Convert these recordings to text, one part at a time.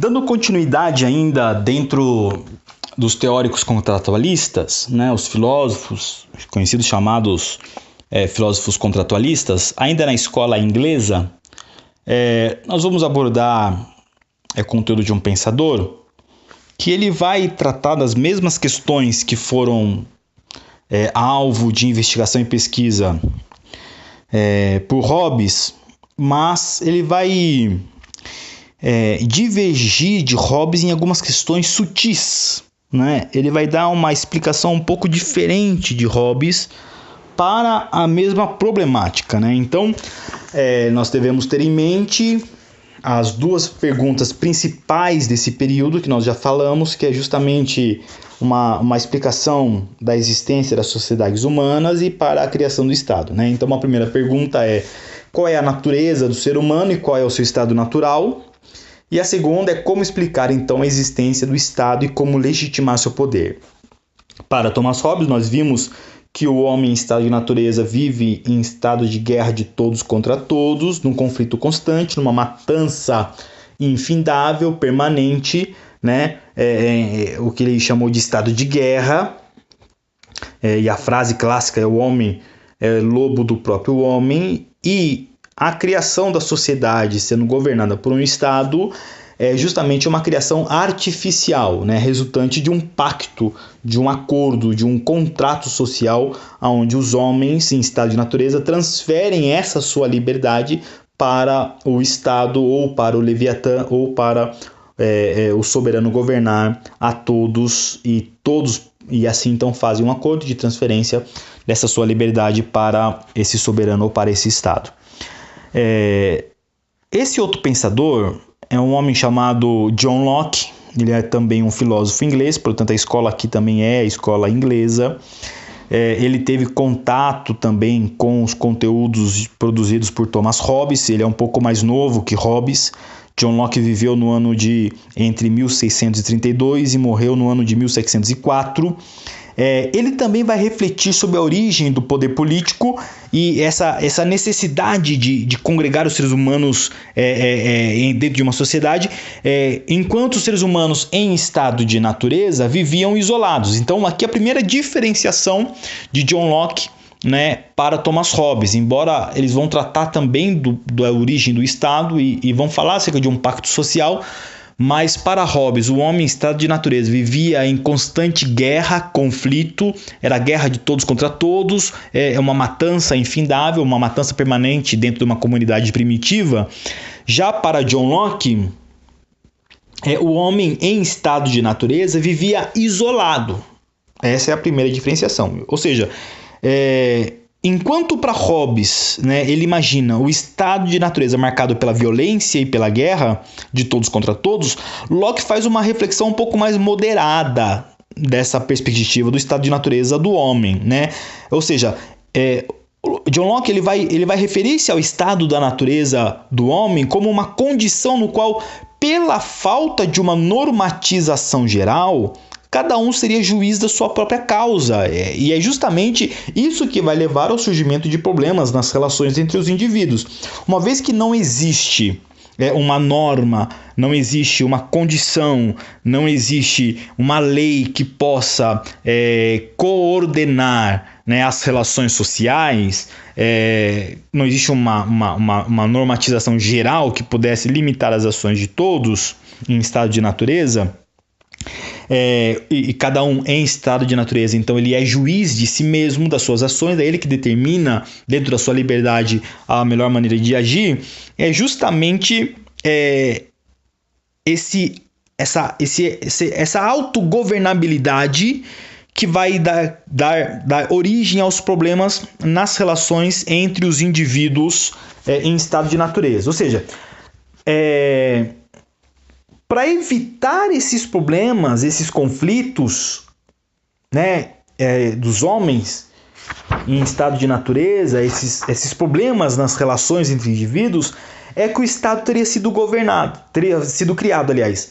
Dando continuidade ainda dentro dos teóricos contratualistas, né, os filósofos, conhecidos chamados filósofos contratualistas, ainda na escola inglesa, nós vamos abordar conteúdo de um pensador que ele vai tratar das mesmas questões que foram alvo de investigação e pesquisa por Hobbes, mas ele vai divergir de Hobbes em algumas questões sutis, né? Ele vai dar uma explicação um pouco diferente de Hobbes para a mesma problemática, né? Então, nós devemos ter em mente as duas perguntas principais desse período que nós já falamos, que é justamente uma explicação da existência das sociedades humanas e para a criação do Estado, né? Então, a primeira pergunta é: qual é a natureza do ser humano e qual é o seu estado natural? E a segunda é como explicar, então, a existência do Estado e como legitimar seu poder. Para Thomas Hobbes, nós vimos que o homem em estado de natureza vive em estado de guerra de todos contra todos, num conflito constante, numa matança infindável, permanente, né? O que ele chamou de estado de guerra. E a frase clássica é: o homem é lobo do próprio homem. E a criação da sociedade sendo governada por um Estado é justamente uma criação artificial, né, resultante de um pacto, de um acordo, de um contrato social, onde os homens em estado de natureza transferem essa sua liberdade para o Estado, ou para o Leviatã, ou para o soberano governar a todos, e assim então fazem um acordo de transferência dessa sua liberdade para esse soberano ou para esse Estado. Esse outro pensador é um homem chamado John Locke. Ele é também um filósofo inglês, portanto a escola aqui também é a escola inglesa. Ele teve contato também com os conteúdos produzidos por Thomas Hobbes. Ele é um pouco mais novo que Hobbes. John Locke viveu no ano entre 1632 e morreu no ano de 1704. Ele também vai refletir sobre a origem do poder político e essa necessidade de congregar os seres humanos dentro de uma sociedade, enquanto os seres humanos em estado de natureza viviam isolados. Então, aqui a primeira diferenciação de John Locke, né, para Thomas Hobbes, embora eles vão tratar também da origem do Estado e vão falar acerca de um pacto social. Mas para Hobbes, o homem em estado de natureza vivia em constante guerra, conflito, era guerra de todos contra todos, uma matança infindável, uma matança permanente dentro de uma comunidade primitiva. Já para John Locke, o homem em estado de natureza vivia isolado. Essa é a primeira diferenciação. Ou seja, enquanto para Hobbes, né, ele imagina o estado de natureza marcado pela violência e pela guerra de todos contra todos, Locke faz uma reflexão um pouco mais moderada dessa perspectiva do estado de natureza do homem, né? Ou seja, John Locke ele vai referir-se ao estado da natureza do homem como uma condição no qual, pela falta de uma normatização geral, cada um seria juiz da sua própria causa, e é justamente isso que vai levar ao surgimento de problemas nas relações entre os indivíduos. Uma vez que não existe uma norma, não existe uma condição, não existe uma lei que possa coordenar, né, as relações sociais, não existe uma normatização geral que pudesse limitar as ações de todos em estado de natureza, e cada um em estado de natureza, então ele é juiz de si mesmo, das suas ações, é ele que determina dentro da sua liberdade a melhor maneira de agir. É justamente essa autogovernabilidade que vai dar origem aos problemas nas relações entre os indivíduos em estado de natureza. Ou seja, para evitar esses problemas, esses conflitos, né, dos homens em estado de natureza, esses problemas nas relações entre indivíduos, é que o Estado teria sido criado, aliás.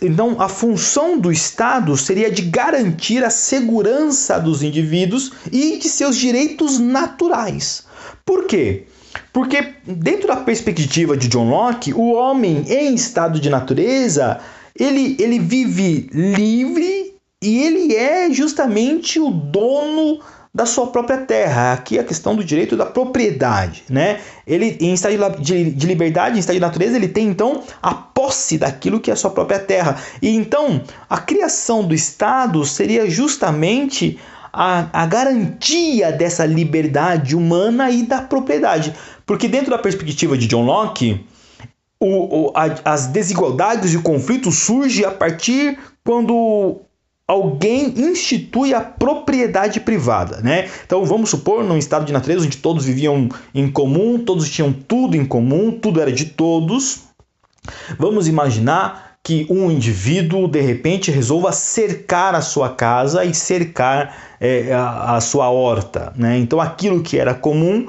Então, a função do Estado seria de garantir a segurança dos indivíduos e de seus direitos naturais. Por quê? Porque dentro da perspectiva de John Locke, o homem em estado de natureza, ele vive livre e ele é justamente o dono da sua própria terra. Aqui a questão do direito da propriedade, né? Ele, em estado de liberdade, em estado de natureza, ele tem então a posse daquilo que é a sua própria terra. E então a criação do Estado seria justamente a garantia dessa liberdade humana e da propriedade. Porque dentro da perspectiva de John Locke, as desigualdades e o conflito surgem a partir quando alguém institui a propriedade privada, né? Então vamos supor num estado de natureza onde todos viviam em comum, todos tinham tudo em comum, tudo era de todos. Vamos imaginar que um indivíduo de repente resolva cercar a sua casa e cercar a sua horta, né? Então aquilo que era comum,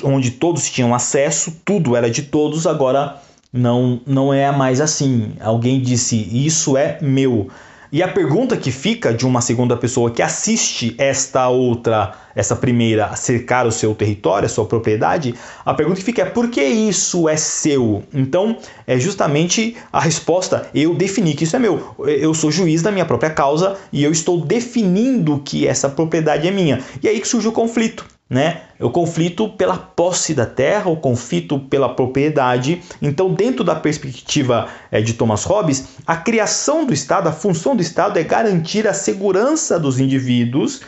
onde todos tinham acesso, tudo era de todos, agora não é mais assim. Alguém disse, isso é meu. E a pergunta que fica de uma segunda pessoa que assiste essa primeira a cercar o seu território, a sua propriedade, a pergunta que fica é: por que isso é seu? Então, é justamente a resposta: eu defini que isso é meu. Eu sou juiz da minha própria causa e eu estou definindo que essa propriedade é minha. E aí que surge o conflito, né? O conflito pela posse da terra, o conflito pela propriedade. Então, dentro da perspectiva de Thomas Hobbes, a criação do Estado, a função do Estado é garantir a segurança dos indivíduos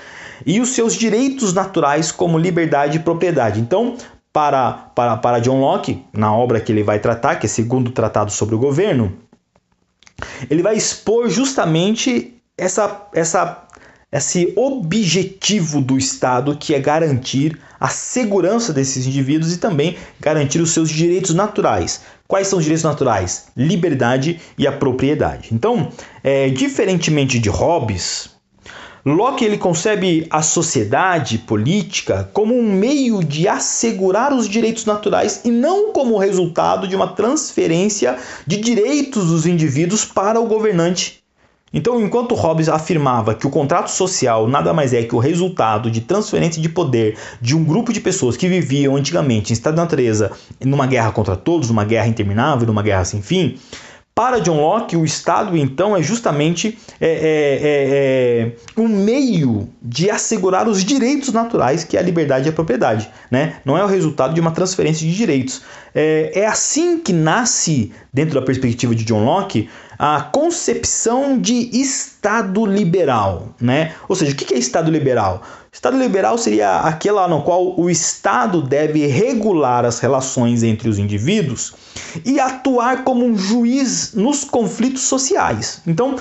e os seus direitos naturais como liberdade e propriedade. Então, para John Locke, na obra que ele vai tratar, que é o segundo tratado sobre o governo, ele vai expor justamente esse objetivo do Estado, que é garantir a segurança desses indivíduos e também garantir os seus direitos naturais. Quais são os direitos naturais? Liberdade e a propriedade. Então, diferentemente de Hobbes, Locke ele concebe a sociedade política como um meio de assegurar os direitos naturais e não como resultado de uma transferência de direitos dos indivíduos para o governante. Então, enquanto Hobbes afirmava que o contrato social nada mais é que o resultado de transferência de poder de um grupo de pessoas que viviam antigamente em estado de natureza, numa guerra contra todos, numa guerra interminável, numa guerra sem fim, para John Locke, o Estado, então, é justamente um meio de assegurar os direitos naturais, que é a liberdade e a propriedade, né? Não é o resultado de uma transferência de direitos. É assim que nasce, dentro da perspectiva de John Locke, a concepção de Estado liberal, né? Ou seja, o que é Estado liberal? Estado liberal seria aquela no qual o Estado deve regular as relações entre os indivíduos e atuar como um juiz nos conflitos sociais. Então,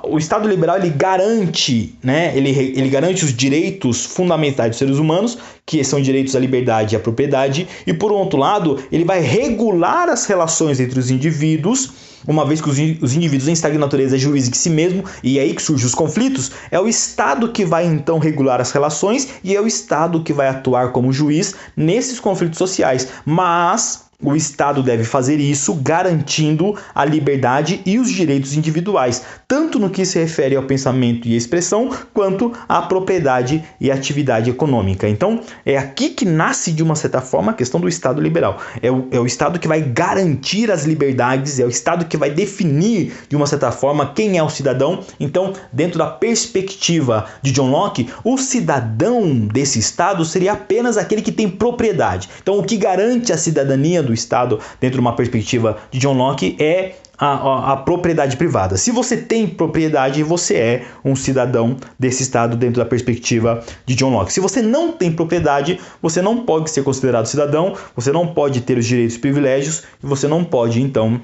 o Estado liberal ele garante, né? Ele garante os direitos fundamentais dos seres humanos, que são direitos à liberdade e à propriedade, e por outro lado, ele vai regular as relações entre os indivíduos. Uma vez que os indivíduos em estado de natureza é juiz de si mesmo, e é aí que surgem os conflitos, é o Estado que vai então regular as relações e é o Estado que vai atuar como juiz nesses conflitos sociais. Mas o Estado deve fazer isso garantindo a liberdade e os direitos individuais, tanto no que se refere ao pensamento e expressão, quanto à propriedade e atividade econômica. Então, é aqui que nasce, de uma certa forma, a questão do Estado liberal. É o Estado que vai garantir as liberdades, é o Estado que vai definir, de uma certa forma, quem é o cidadão. Então, dentro da perspectiva de John Locke, o cidadão desse Estado seria apenas aquele que tem propriedade. Então, o que garante a cidadania do Estado, dentro de uma perspectiva de John Locke, é a propriedade privada. Se você tem propriedade, você é um cidadão desse Estado dentro da perspectiva de John Locke. Se você não tem propriedade, você não pode ser considerado cidadão, você não pode ter os direitos e privilégios, e você não pode, então,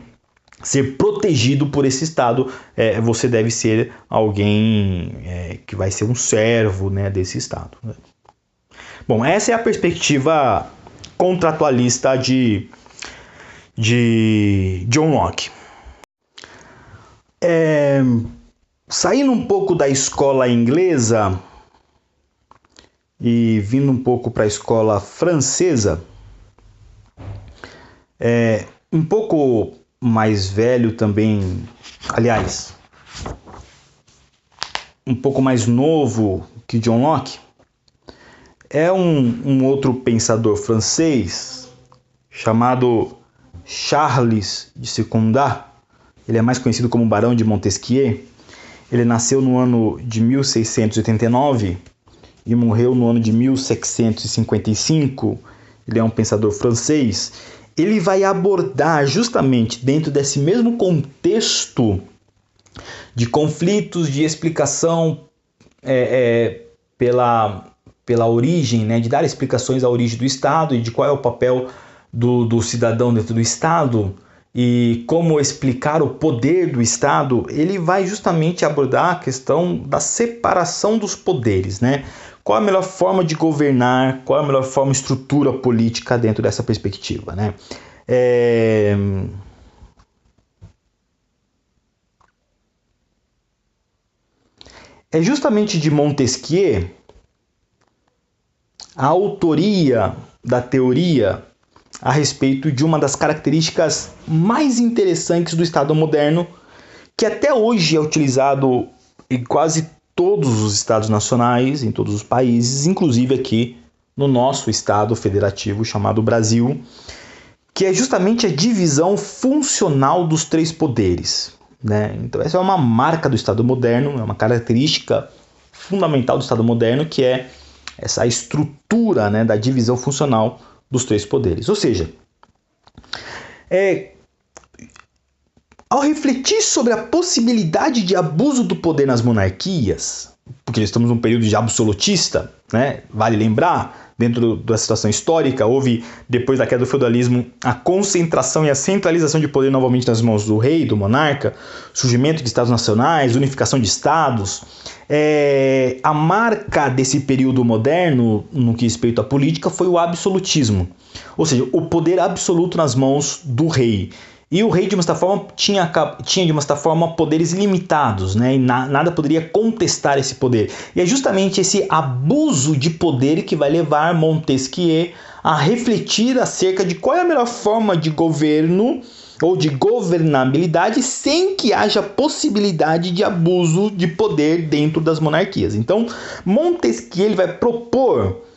ser protegido por esse Estado. Você deve ser alguém que vai ser um servo, né, desse Estado. Bom, essa é a perspectiva contratualista de John Locke. Saindo um pouco da escola inglesa e vindo um pouco para a escola francesa, um pouco mais velho também, aliás, um pouco mais novo que John Locke, é um outro pensador francês chamado Charles de Secondat. Ele é mais conhecido como Barão de Montesquieu. Ele nasceu no ano de 1689 e morreu no ano de 1755. Ele é um pensador francês. Ele vai abordar justamente dentro desse mesmo contexto de conflitos, de explicação pela origem, né, de dar explicações à origem do Estado e de qual é o papel do cidadão dentro do Estado e como explicar o poder do Estado. Ele vai justamente abordar a questão da separação dos poderes, né? Qual a melhor forma de governar, qual a melhor forma de estrutura política dentro dessa perspectiva, né? É justamente de Montesquieu a autoria da teoria a respeito de uma das características mais interessantes do Estado moderno, que até hoje é utilizado em quase todos os estados nacionais, em todos os países, inclusive aqui no nosso estado federativo chamado Brasil, que é justamente a divisão funcional dos três poderes, né? Então essa é uma marca do Estado moderno, é uma característica fundamental do Estado moderno, que é essa estrutura, né, da divisão funcional dos três poderes. Ou seja, ao refletir sobre a possibilidade de abuso do poder nas monarquias, porque estamos num período de absolutista, né, vale lembrar, dentro da situação histórica, houve, depois da queda do feudalismo, a concentração e a centralização de poder novamente nas mãos do rei, do monarca, surgimento de estados nacionais, unificação de estados. A marca desse período moderno, no que respeita à política, foi o absolutismo, ou seja, o poder absoluto nas mãos do rei. E o rei, de uma certa forma, tinha de uma certa forma, poderes ilimitados, né? E nada poderia contestar esse poder. E é justamente esse abuso de poder que vai levar Montesquieu a refletir acerca de qual é a melhor forma de governo ou de governabilidade sem que haja possibilidade de abuso de poder dentro das monarquias. Então, Montesquieu ele vai propor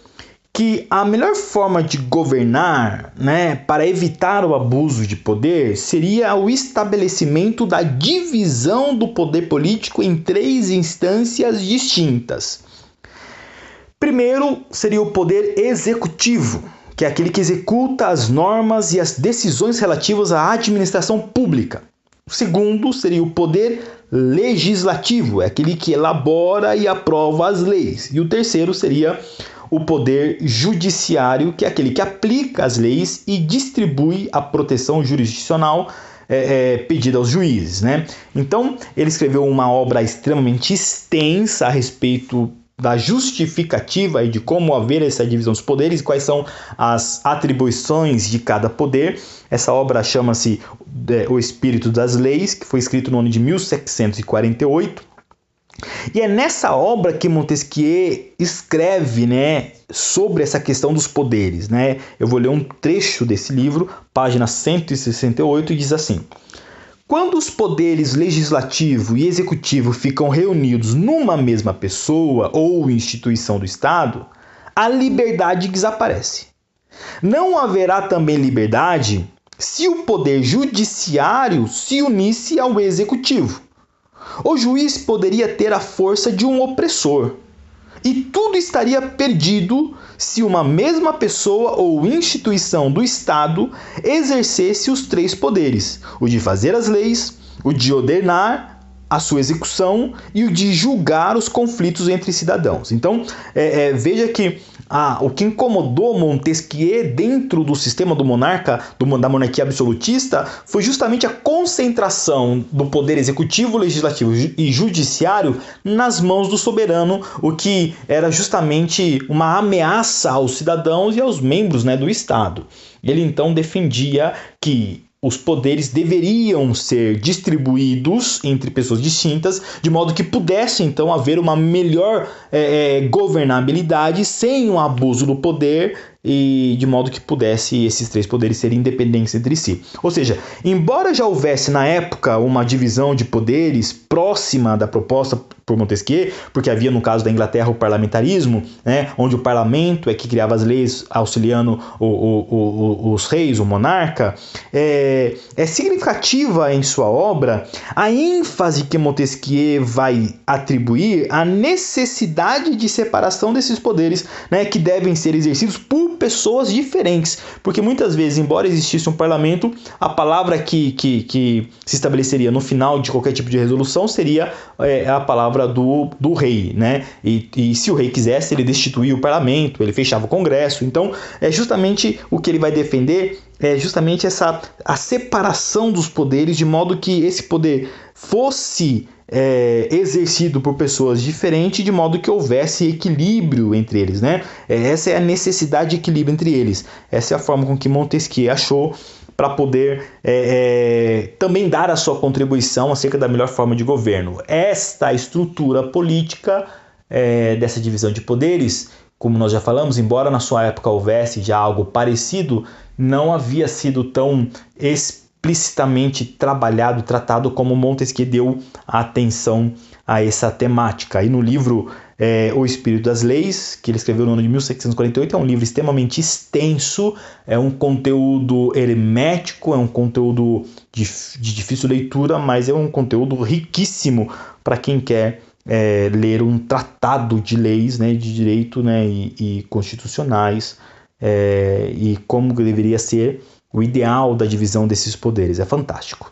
que a melhor forma de governar, né, para evitar o abuso de poder seria o estabelecimento da divisão do poder político em três instâncias distintas. Primeiro seria o poder executivo, que é aquele que executa as normas e as decisões relativas à administração pública. O segundo seria o poder legislativo, é aquele que elabora e aprova as leis. E o terceiro seria o poder judiciário, que é aquele que aplica as leis e distribui a proteção jurisdicional pedida aos juízes, né? Então, ele escreveu uma obra extremamente extensa a respeito da justificativa e de como haver essa divisão dos poderes, quais são as atribuições de cada poder. Essa obra chama-se O Espírito das Leis, que foi escrito no ano de 1748. E é nessa obra que Montesquieu escreve, né, sobre essa questão dos poderes, né? Eu vou ler um trecho desse livro, página 168, e diz assim: quando os poderes legislativo e executivo ficam reunidos numa mesma pessoa ou instituição do Estado, a liberdade desaparece. Não haverá também liberdade se o poder judiciário se unisse ao executivo. O juiz poderia ter a força de um opressor, e tudo estaria perdido se uma mesma pessoa ou instituição do Estado exercesse os três poderes: o de fazer as leis, o de ordenar a sua execução e o de julgar os conflitos entre cidadãos. Então, veja que o que incomodou Montesquieu dentro do sistema do monarca, da monarquia absolutista, foi justamente a concentração do poder executivo, legislativo e judiciário nas mãos do soberano, o que era justamente uma ameaça aos cidadãos e aos membros, né, do Estado. Ele então defendia que os poderes deveriam ser distribuídos entre pessoas distintas, de modo que pudesse então haver uma melhor governabilidade sem um abuso do poder e de modo que pudesse esses três poderes serem independentes entre si. Ou seja, embora já houvesse na época uma divisão de poderes próxima da proposta por Montesquieu, porque havia no caso da Inglaterra o parlamentarismo, né, onde o parlamento é que criava as leis auxiliando os reis, o monarca, é significativa em sua obra a ênfase que Montesquieu vai atribuir à necessidade de separação desses poderes, né, que devem ser exercidos por pessoas diferentes, porque muitas vezes, embora existisse um parlamento, a palavra que se estabeleceria no final de qualquer tipo de resolução seria a palavra do rei, né? E se o rei quisesse, ele destituía o parlamento, ele fechava o congresso. Então, é justamente o que ele vai defender, é justamente a separação dos poderes, de modo que esse poder fosse exercido por pessoas diferentes, de modo que houvesse equilíbrio entre eles, né? Essa é a necessidade de equilíbrio entre eles. Essa é a forma com que Montesquieu achou para poder também dar a sua contribuição acerca da melhor forma de governo. Esta estrutura política dessa divisão de poderes, como nós já falamos, embora na sua época houvesse já algo parecido, não havia sido tão explicitamente tratado como Montesquieu deu atenção a essa temática. E no livro O Espírito das Leis, que ele escreveu no ano de 1748, é um livro extremamente extenso, é um conteúdo hermético, é um conteúdo de difícil leitura, mas é um conteúdo riquíssimo para quem quer ler um tratado de leis, né, de direito, né, e constitucionais, e como deveria ser o ideal da divisão desses poderes. É fantástico.